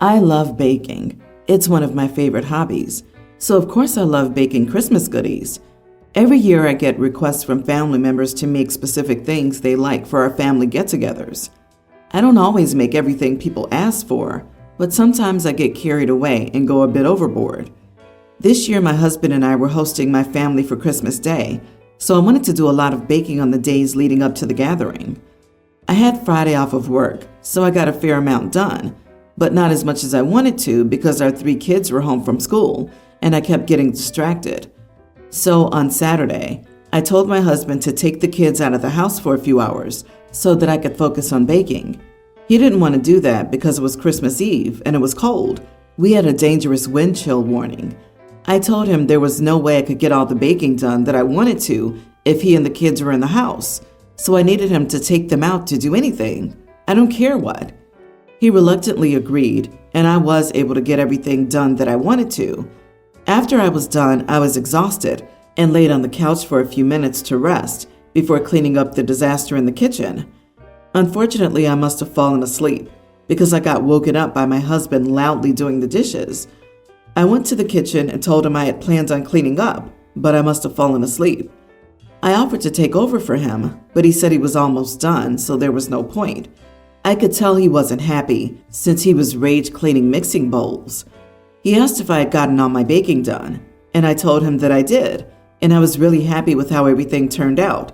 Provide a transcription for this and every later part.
I love baking. It's one of my favorite hobbies. So of course I love baking Christmas goodies. Every year I get requests from family members to make specific things they like for our family get-togethers. I don't always make everything people ask for, but sometimes I get carried away and go a bit overboard. This year my husband and I were hosting my family for Christmas Day, so I wanted to do a lot of baking on the days leading up to the gathering. I had Friday off of work, so I got a fair amount done, but not as much as I wanted to because our 3 kids were home from school and I kept getting distracted. So on Saturday, I told my husband to take the kids out of the house for a few hours so that I could focus on baking. He didn't want to do that because it was Christmas Eve and it was cold. We had a dangerous wind chill warning. I told him there was no way I could get all the baking done that I wanted to if he and the kids were in the house, so I needed him to take them out to do anything. I don't care what. He reluctantly agreed, and I was able to get everything done that I wanted to. After I was done, I was exhausted and laid on the couch for a few minutes to rest before cleaning up the disaster in the kitchen. Unfortunately, I must have fallen asleep because I got woken up by my husband loudly doing the dishes. I went to the kitchen and told him I had planned on cleaning up, but I must have fallen asleep. I offered to take over for him, but he said he was almost done, so there was no point. I could tell he wasn't happy since he was rage cleaning mixing bowls. He asked if I had gotten all my baking done, and I told him that I did, and I was really happy with how everything turned out.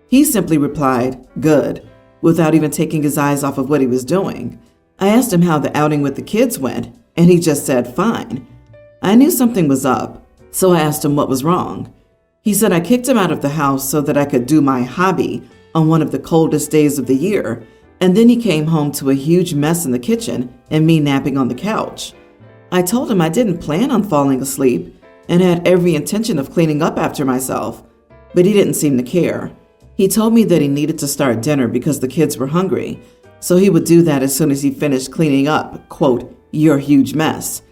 He simply replied, "Good," without even taking his eyes off of what he was doing. I asked him how the outing with the kids went, and he just said, "Fine." I knew something was up, so I asked him what was wrong. He said I kicked him out of the house so that I could do my hobby on one of the coldest days of the year, and then he came home to a huge mess in the kitchen and me napping on the couch. I told him I didn't plan on falling asleep and had every intention of cleaning up after myself, but he didn't seem to care. He told me that he needed to start dinner because the kids were hungry, so he would do that as soon as he finished cleaning up, quote, "your huge mess."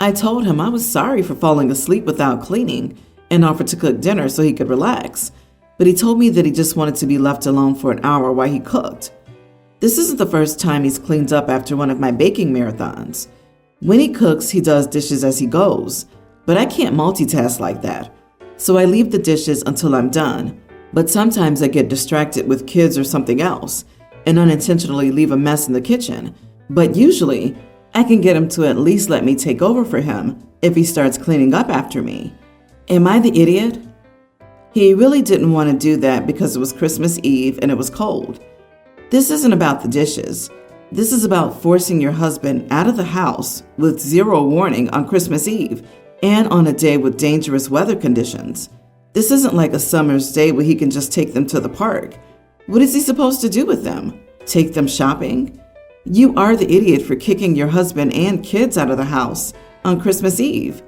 I told him I was sorry for falling asleep without cleaning and offered to cook dinner so he could relax, but he told me that he just wanted to be left alone for an hour while he cooked. This isn't the first time he's cleaned up after one of my baking marathons. When he cooks, he does dishes as he goes, but I can't multitask like that, so I leave the dishes until I'm done, but sometimes I get distracted with kids or something else and unintentionally leave a mess in the kitchen, but usually I can get him to at least let me take over for him if he starts cleaning up after me. Am I the idiot? He really didn't want to do that because it was Christmas Eve and it was cold. This isn't about the dishes. This is about forcing your husband out of the house with zero warning on Christmas Eve and on a day with dangerous weather conditions. This isn't like a summer's day where he can just take them to the park. What is he supposed to do with them? Take them shopping? You are the idiot for kicking your husband and kids out of the house on Christmas Eve.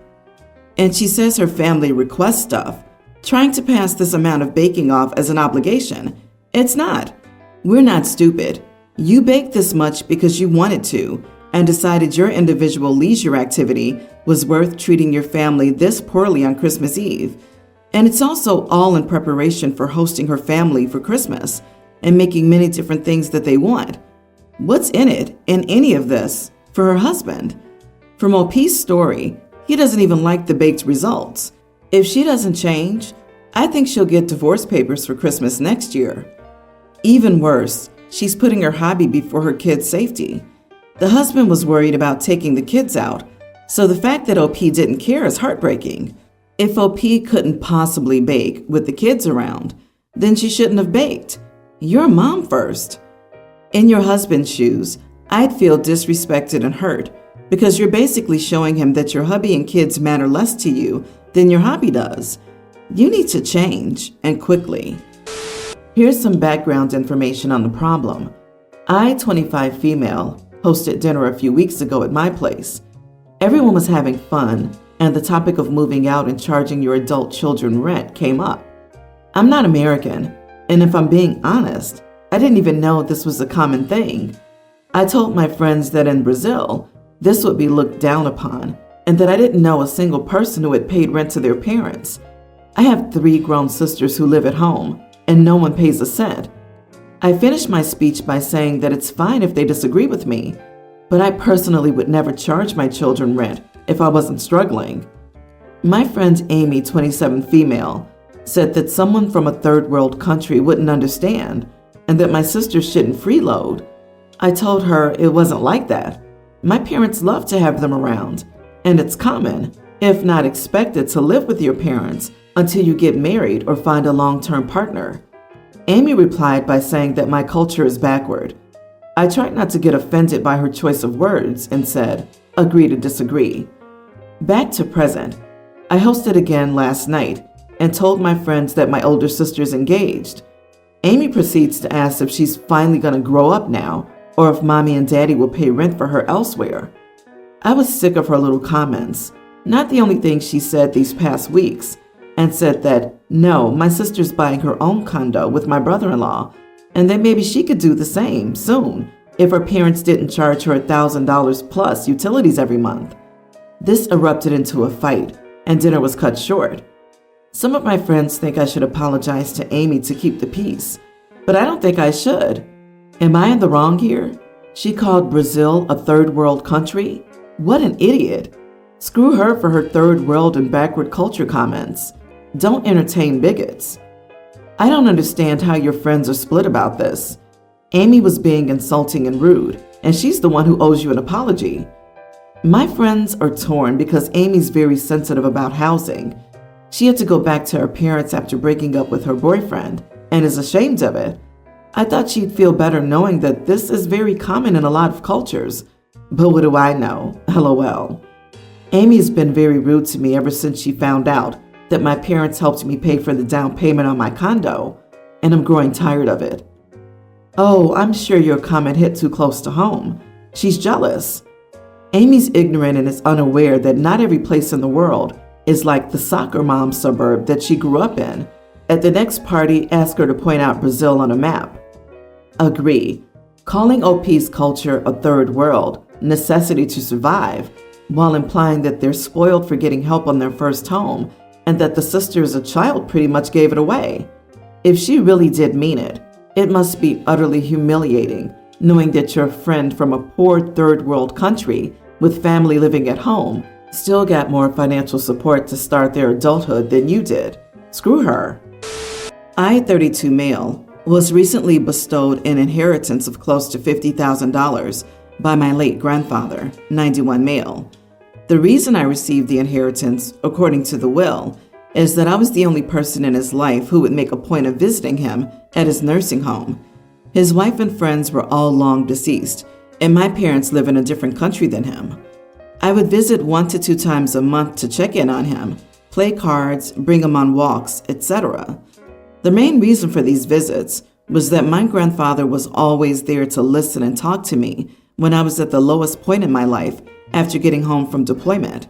And she says her family requests stuff, trying to pass this amount of baking off as an obligation. It's not. We're not stupid. You baked this much because you wanted to and decided your individual leisure activity was worth treating your family this poorly on Christmas Eve. And it's also all in preparation for hosting her family for Christmas and making many different things that they want. What's in it in any of this for her husband? From OP's story, he doesn't even like the baked results. If she doesn't change, I think she'll get divorce papers for Christmas next year. Even worse, she's putting her hobby before her kids' safety. The husband was worried about taking the kids out, so the fact that OP didn't care is heartbreaking. If OP couldn't possibly bake with the kids around, then she shouldn't have baked. You're a mom first. In your husband's shoes, I'd feel disrespected and hurt because you're basically showing him that your hubby and kids matter less to you than your hobby does. You need to change, and quickly. Here's some background information on the problem. I, 25 female, hosted dinner a few weeks ago at my place. Everyone was having fun, and the topic of moving out and charging your adult children rent came up. I'm not American, and if I'm being honest, I didn't even know this was a common thing. I told my friends that in Brazil, this would be looked down upon, and that I didn't know a single person who had paid rent to their parents. I have 3 grown sisters who live at home, and no one pays a cent. I finished my speech by saying that it's fine if they disagree with me. but I personally would never charge my children rent if I wasn't struggling. My friend Amy, 27 female, said that someone from a third world country wouldn't understand and that my sisters shouldn't freeload. I told her it wasn't like that. My parents love to have them around, and it's common, if not expected, to live with your parents until you get married or find a long-term partner. Amy replied by saying that my culture is backward. I tried not to get offended by her choice of words and said, agree to disagree. Back to present. I hosted again last night and told my friends that my older sister's engaged. Amy proceeds to ask if she's finally going to grow up now or if mommy and daddy will pay rent for her elsewhere. I was sick of her little comments, not the only thing she said these past weeks, and said that, no, my sister's buying her own condo with my brother-in-law, and that maybe she could do the same soon if her parents didn't charge her $1,000 plus utilities every month. This erupted into a fight, and dinner was cut short. Some of my friends think I should apologize to Amy to keep the peace, but I don't think I should. Am I in the wrong here? She called Brazil a third world country? What an idiot. Screw her for her third world and backward culture comments. Don't entertain bigots. I don't understand how your friends are split about this. Amy was being insulting and rude, and she's the one who owes you an apology. My friends are torn because Amy's very sensitive about housing. She had to go back to her parents after breaking up with her boyfriend and is ashamed of it. I thought she'd feel better knowing that this is very common in a lot of cultures. But what do I know? LOL. Amy's been very rude to me ever since she found out that my parents helped me pay for the down payment on my condo, and I'm growing tired of it. Oh, I'm sure your comment hit too close to home. She's jealous. Amy's ignorant and is unaware that not every place in the world is like the soccer mom suburb that she grew up in. At the next party, ask her to point out Brazil on a map. Agree. Calling OP's culture a third world, necessity to survive, while implying that they're spoiled for getting help on their first home and that the sister as a child pretty much gave it away. If she really did mean it, it must be utterly humiliating knowing that your friend from a poor third world country with family living at home still got more financial support to start their adulthood than you did. Screw her. I, 32 male, was recently bestowed an inheritance of close to $50,000 by my late grandfather, 91 male. The reason I received the inheritance, according to the will, is that I was the only person in his life who would make a point of visiting him at his nursing home. His wife and friends were all long deceased, and my parents live in a different country than him. I would visit 1 to 2 times a month to check in on him, play cards, bring him on walks, etc. The main reason for these visits was that my grandfather was always there to listen and talk to me when I was at the lowest point in my life after getting home from deployment.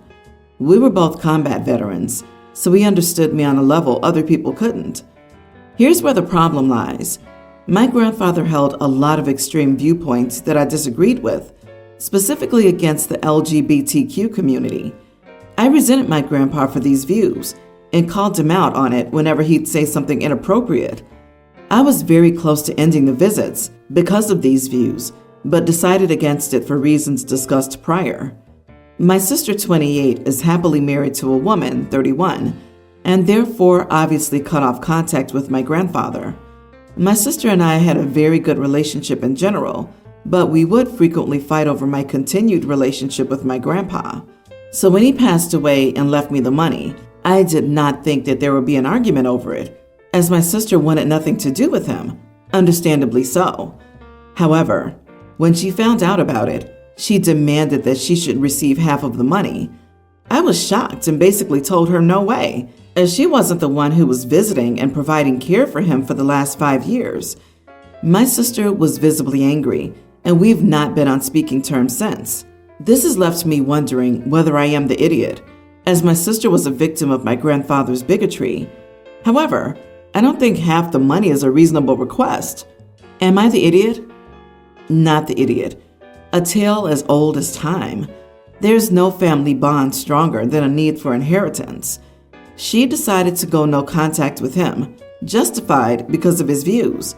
We were both combat veterans, so he understood me on a level other people couldn't. Here's where the problem lies. My grandfather held a lot of extreme viewpoints that I disagreed with, specifically against the LGBTQ community. I resented my grandpa for these views and called him out on it whenever he'd say something inappropriate. I was very close to ending the visits because of these views, but decided against it for reasons discussed prior. My sister, 28, is happily married to a woman, 31, and therefore obviously cut off contact with my grandfather. My sister and I had a very good relationship in general, but we would frequently fight over my continued relationship with my grandpa. So when he passed away and left me the money, I did not think that there would be an argument over it, as my sister wanted nothing to do with him, understandably so. However, when she found out about it, she demanded that she should receive half of the money. I was shocked and basically told her no way, as she wasn't the one who was visiting and providing care for him for the last 5 years. My sister was visibly angry, and we've not been on speaking terms since. This has left me wondering whether I am the idiot, as my sister was a victim of my grandfather's bigotry. However, I don't think half the money is a reasonable request. Am I the idiot? Not the idiot. A tale as old as time. There's no family bond stronger than a need for inheritance. She decided to go no contact with him, justified because of his views.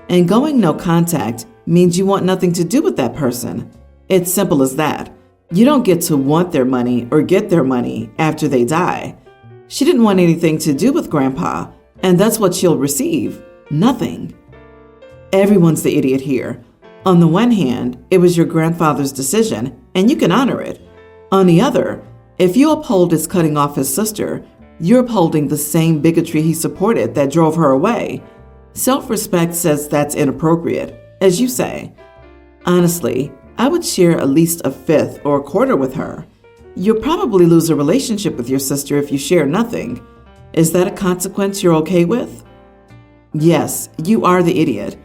And going no contact means you want nothing to do with that person. It's simple as that. You don't get to want their money or get their money after they die. She didn't want anything to do with Grandpa, and that's what she'll receive. Nothing. Everyone's the idiot here. On the one hand, it was your grandfather's decision, and you can honor it. On the other, if you uphold his cutting off his sister, you're upholding the same bigotry he supported that drove her away. Self-respect says that's inappropriate, as you say. Honestly, I would share at least a fifth or a quarter with her. You'll probably lose a relationship with your sister if you share nothing. Is that a consequence you're okay with? Yes, you are the idiot.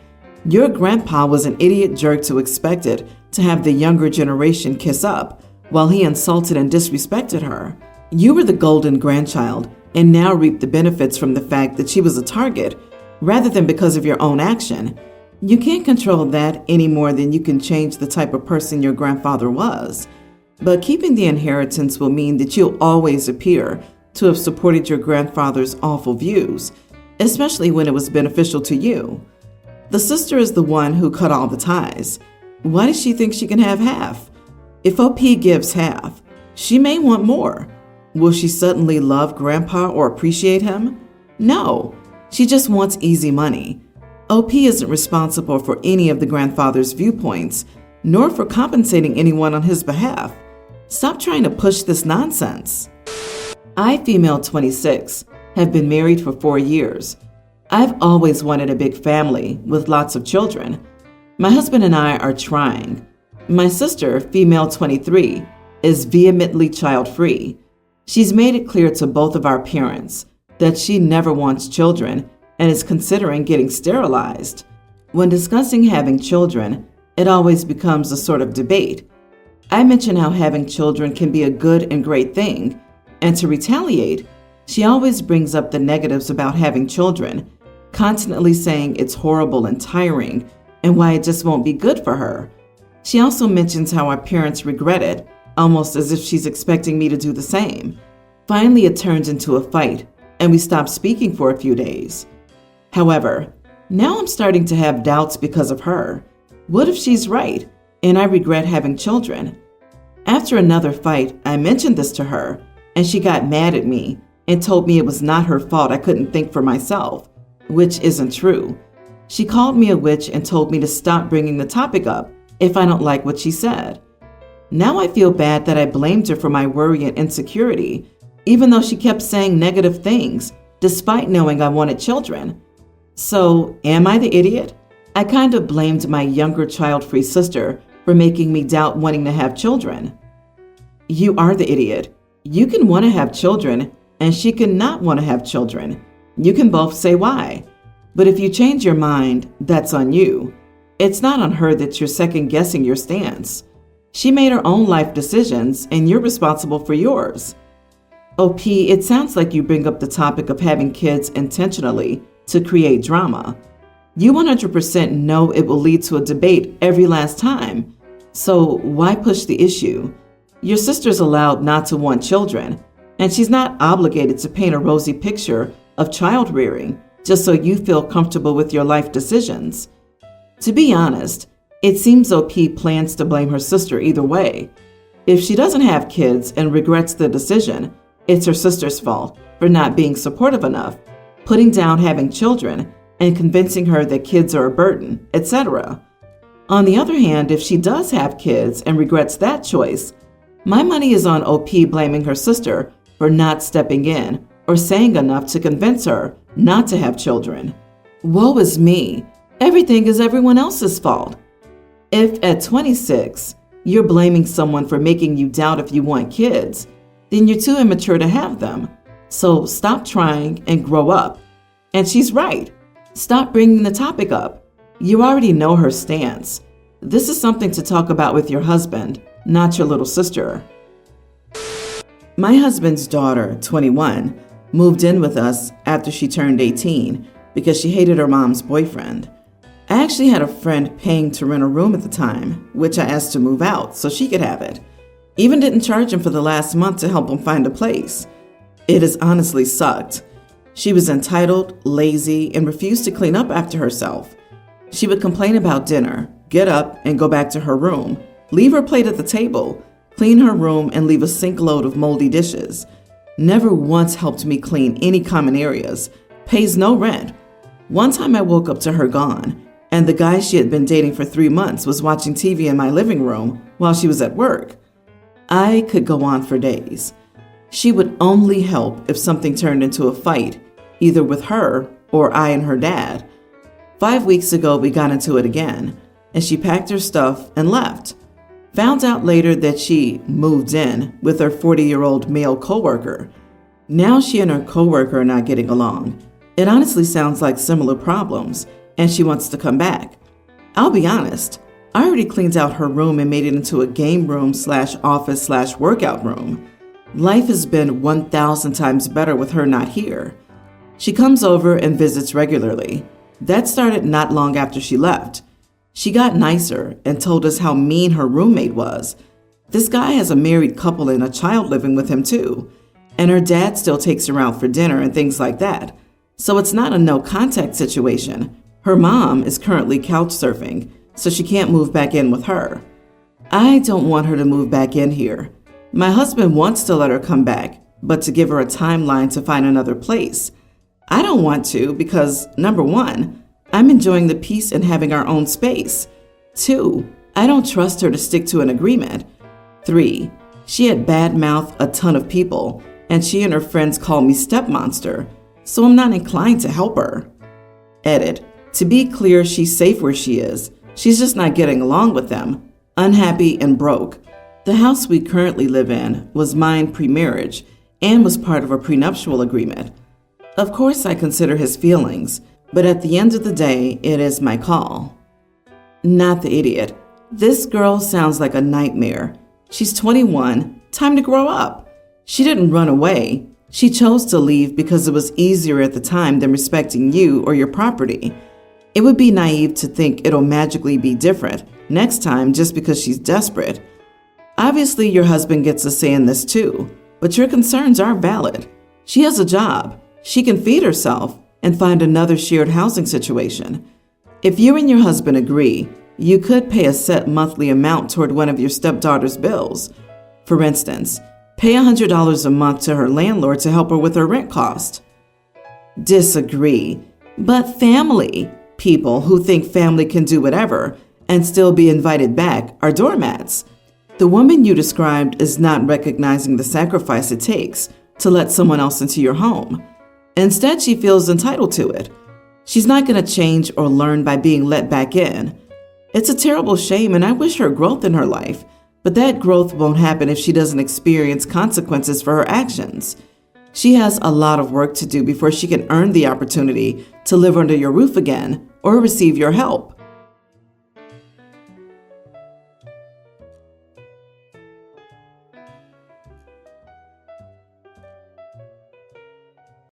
Your grandpa was an idiot jerk to expect it to have the younger generation kiss up while he insulted and disrespected her. You were the golden grandchild and now reap the benefits from the fact that she was a target rather than because of your own action. You can't control that any more than you can change the type of person your grandfather was. But keeping the inheritance will mean that you'll always appear to have supported your grandfather's awful views, especially when it was beneficial to you. The sister is the one who cut all the ties. Why does she think she can have half? If OP gives half, she may want more. Will she suddenly love Grandpa or appreciate him? No, she just wants easy money. OP isn't responsible for any of the grandfather's viewpoints, nor for compensating anyone on his behalf. Stop trying to push this nonsense. I, female 26, have been married for 4 years. I've always wanted a big family with lots of children. My husband and I are trying. My sister, female 23, is vehemently child-free. She's made it clear to both of our parents that she never wants children and is considering getting sterilized. When discussing having children, it always becomes a sort of debate. I mention how having children can be a good and great thing, and to retaliate, she always brings up the negatives about having children, constantly saying it's horrible and tiring and why it just won't be good for her. She also mentions how our parents regret it, almost as if she's expecting me to do the same. Finally, it turns into a fight, and we stop speaking for a few days. However, now I'm starting to have doubts because of her. What if she's right, and I regret having children? After another fight, I mentioned this to her, and she got mad at me and told me it was not her fault I couldn't think for myself, which isn't true. She called me a witch and told me to stop bringing the topic up if I don't like what she said. Now I feel bad that I blamed her for my worry and insecurity, even though she kept saying negative things, despite knowing I wanted children. So, am I the idiot? I kind of blamed my younger child-free sister for making me doubt wanting to have children. You are the idiot. You can want to have children, and she can not want to have children. You can both say why. But if you change your mind, that's on you. It's not on her that you're second-guessing your stance. She made her own life decisions, and you're responsible for yours. OP, it sounds like you bring up the topic of having kids intentionally to create drama. You 100% know it will lead to a debate every last time. So why push the issue? Your sister's allowed not to want children, and she's not obligated to paint a rosy picture of child rearing just so you feel comfortable with your life decisions. To be honest, it seems OP plans to blame her sister either way. If she doesn't have kids and regrets the decision, it's her sister's fault for not being supportive enough, putting down having children, and convincing her that kids are a burden, etc. On the other hand, if she does have kids and regrets that choice, my money is on OP blaming her sister for not stepping in or saying enough to convince her not to have children. Woe is me. Everything is everyone else's fault. If at 26, you're blaming someone for making you doubt if you want kids, then you're too immature to have them. So stop trying and grow up. And she's right. Stop bringing the topic up. You already know her stance. This is something to talk about with your husband, not your little sister. My husband's daughter, 21, moved in with us after she turned 18 because she hated her mom's boyfriend. I actually had a friend paying to rent a room at the time, which I asked to move out so she could have it. Even didn't charge him for the last month to help him find a place. It has honestly sucked. She was entitled, lazy, and refused to clean up after herself. She would complain about dinner, get up, and go back to her room, leave her plate at the table, clean her room, and leave a sink load of moldy dishes. Never once helped me clean any common areas, pays no rent. One time I woke up to her gone, and the guy she had been dating for 3 months was watching TV in my living room while she was at work. I could go on for days. She would only help if something turned into a fight, either with her or I and her dad. 5 weeks ago, we got into it again, and she packed her stuff and left. Found out later that she moved in with her 40-year-old male coworker. Now she and her coworker are not getting along. It honestly sounds like similar problems, and she wants to come back. I'll be honest, I already cleaned out her room and made it into a game room / office / workout room. Life has been 1,000 times better with her not here. She comes over and visits regularly. That started not long after she left. She got nicer and told us how mean her roommate was. This guy has a married couple and a child living with him too. And her dad still takes her out for dinner and things like that. So it's not a no contact situation. Her mom is currently couch surfing, so she can't move back in with her. I don't want her to move back in here. My husband wants to let her come back, but to give her a timeline to find another place. I don't want to because, number one, I'm enjoying the peace and having our own space. 2, I don't trust her to stick to an agreement. 3, she had bad-mouthed a ton of people, and she and her friends call me stepmonster, so I'm not inclined to help her. Edit. To be clear, she's safe where she is. She's just not getting along with them. Unhappy and broke. The house we currently live in was mine pre-marriage and was part of a prenuptial agreement. Of course, I consider his feelings, but at the end of the day, it is my call. Not the idiot. This girl sounds like a nightmare. She's 21. Time to grow up. She didn't run away. She chose to leave because it was easier at the time than respecting you or your property. It would be naive to think it'll magically be different next time just because she's desperate. Obviously, your husband gets a say in this too, but your concerns are valid. She has a job. She can feed herself and find another shared housing situation. If you and your husband agree, you could pay a set monthly amount toward one of your stepdaughter's bills. For instance, pay $100 a month to her landlord to help her with her rent cost. Disagree. But family, people who think family can do whatever and still be invited back, are doormats. The woman you described is not recognizing the sacrifice it takes to let someone else into your home. Instead, she feels entitled to it. She's not going to change or learn by being let back in. It's a terrible shame, and I wish her growth in her life, but that growth won't happen if she doesn't experience consequences for her actions. She has a lot of work to do before she can earn the opportunity to live under your roof again or receive your help.